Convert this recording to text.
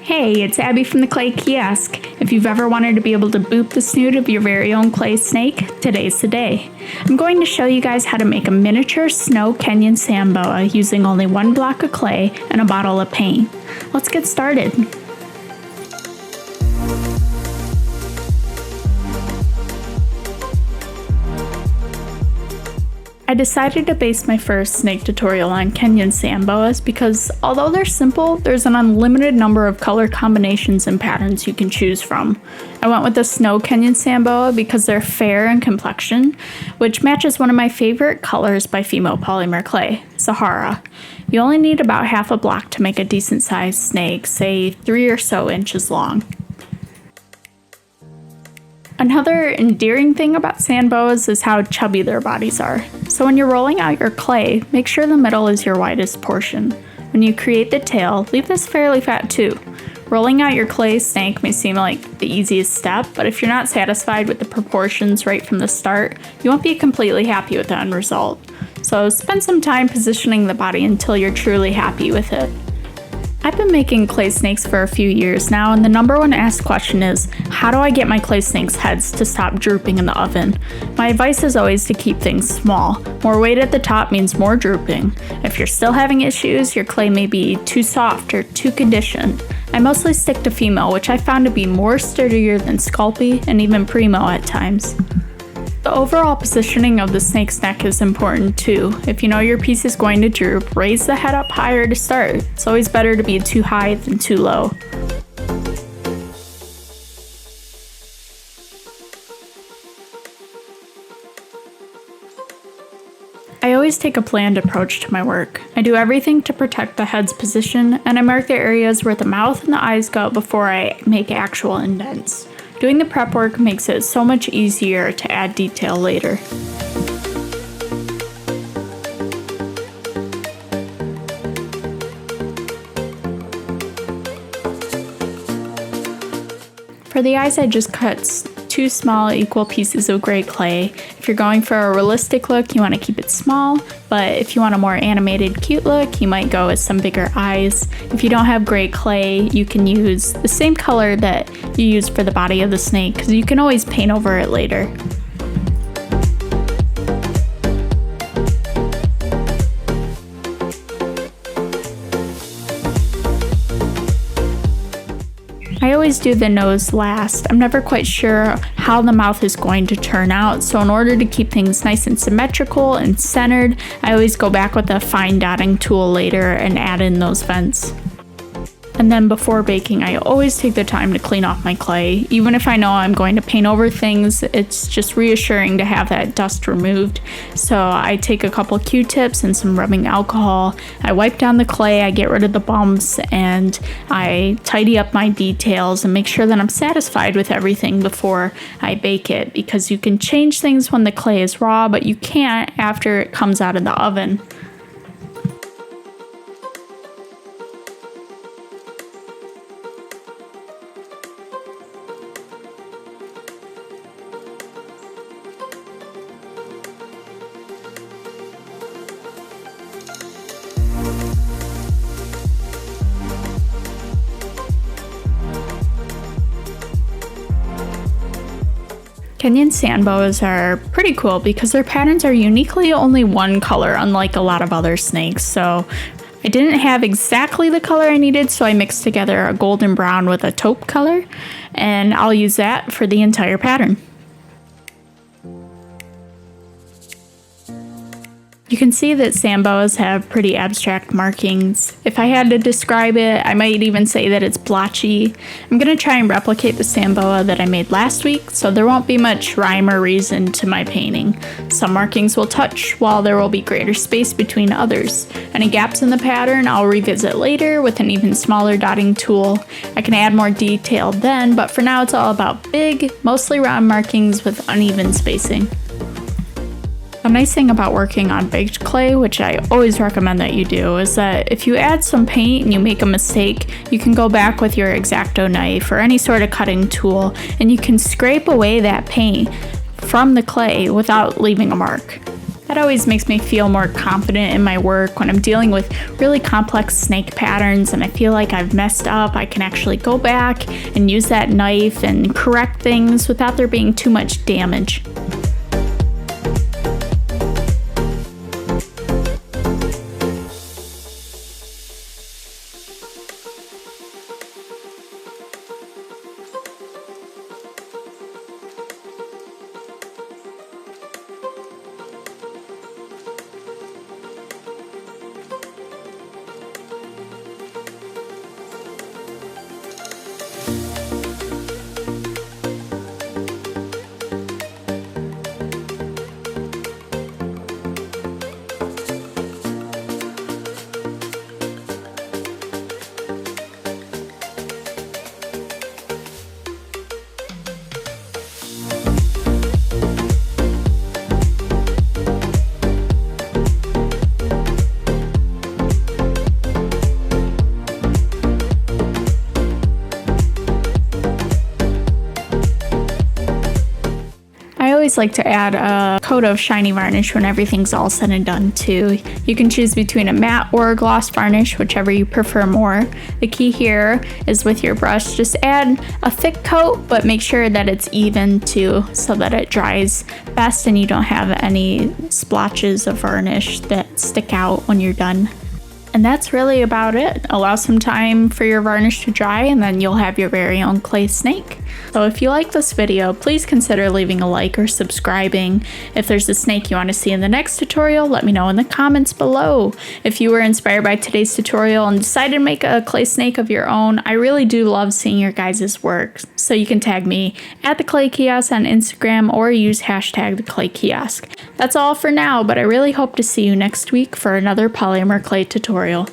Hey, it's Abby from the Clay Kiosk. If you've ever wanted to be able to boop the snoot of your very own clay snake, today's the day. I'm going to show you guys how to make a miniature snow Kenyan sand boa using only one block of clay and a bottle of paint. Let's get started. I decided to base my first snake tutorial on Kenyan sand boas because although they're simple, there's an unlimited number of color combinations and patterns you can choose from. I went with the snow Kenyan sand boa because they're fair in complexion, which matches one of my favorite colors by Fimo Polymer clay, Sahara. You only need about half a block to make a decent sized snake, say 3 or so inches long. Another endearing thing about sand boas is how chubby their bodies are. So when you're rolling out your clay, make sure the middle is your widest portion. When you create the tail, leave this fairly fat too. Rolling out your clay snake may seem like the easiest step, but if you're not satisfied with the proportions right from the start, you won't be completely happy with the end result. So spend some time positioning the body until you're truly happy with it. I've been making clay snakes for a few years now, and the number one asked question is, how do I get my clay snakes' heads to stop drooping in the oven? My advice is always to keep things small. More weight at the top means more drooping. If you're still having issues, your clay may be too soft or too conditioned. I mostly stick to Fimo, which I found to be more sturdier than Sculpey and even Primo at times. The overall positioning of the snake's neck is important too. If you know your piece is going to droop, raise the head up higher to start. It's always better to be too high than too low. I always take a planned approach to my work. I do everything to protect the head's position, and I mark the areas where the mouth and the eyes go before I make actual indents. Doing the prep work makes it so much easier to add detail later. For the eyes, I just cut 2 small equal pieces of gray clay. If you're going for a realistic look, you want to keep it small, but if you want a more animated, cute look, you might go with some bigger eyes. If you don't have gray clay, you can use the same color that you use for the body of the snake, because you can always paint over it later. I always do the nose last. I'm never quite sure how the mouth is going to turn out, so in order to keep things nice and symmetrical and centered, I always go back with a fine dotting tool later and add in those vents. And then before baking, I always take the time to clean off my clay. Even if I know I'm going to paint over things, it's just reassuring to have that dust removed. So I take a couple Q-tips and some rubbing alcohol. I wipe down the clay, I get rid of the bumps, and I tidy up my details and make sure that I'm satisfied with everything before I bake it, because you can change things when the clay is raw, but you can't after it comes out of the oven. Kenyan sand boas are pretty cool because their patterns are uniquely only one color, unlike a lot of other snakes. So I didn't have exactly the color I needed, so I mixed together a golden brown with a taupe color, and I'll use that for the entire pattern. You can see that sand boas have pretty abstract markings. If I had to describe it, I might even say that it's blotchy. I'm going to try and replicate the sand boa that I made last week, so there won't be much rhyme or reason to my painting. Some markings will touch, while there will be greater space between others. Any gaps in the pattern I'll revisit later with an even smaller dotting tool. I can add more detail then, but for now it's all about big, mostly round markings with uneven spacing. The nice thing about working on baked clay, which I always recommend that you do, is that if you add some paint and you make a mistake, you can go back with your X-Acto knife or any sort of cutting tool and you can scrape away that paint from the clay without leaving a mark. That always makes me feel more confident in my work when I'm dealing with really complex snake patterns and I feel like I've messed up. I can actually go back and use that knife and correct things without there being too much damage. I always like to add a coat of shiny varnish when everything's all said and done too. You can choose between a matte or a gloss varnish, whichever you prefer more. The key here is with your brush, just add a thick coat, but make sure that it's even too, so that it dries best and you don't have any splotches of varnish that stick out when you're done. And that's really about it. Allow some time for your varnish to dry and then you'll have your very own clay snake. So if you like this video, please consider leaving a like or subscribing. If there's a snake you want to see in the next tutorial, let me know in the comments below. If you were inspired by today's tutorial and decided to make a clay snake of your own, I really do love seeing your guys' work. So you can tag me at the Clay Kiosk on Instagram or use hashtag the Clay Kiosk. That's all for now, but I really hope to see you next week for another Polymer clay tutorial.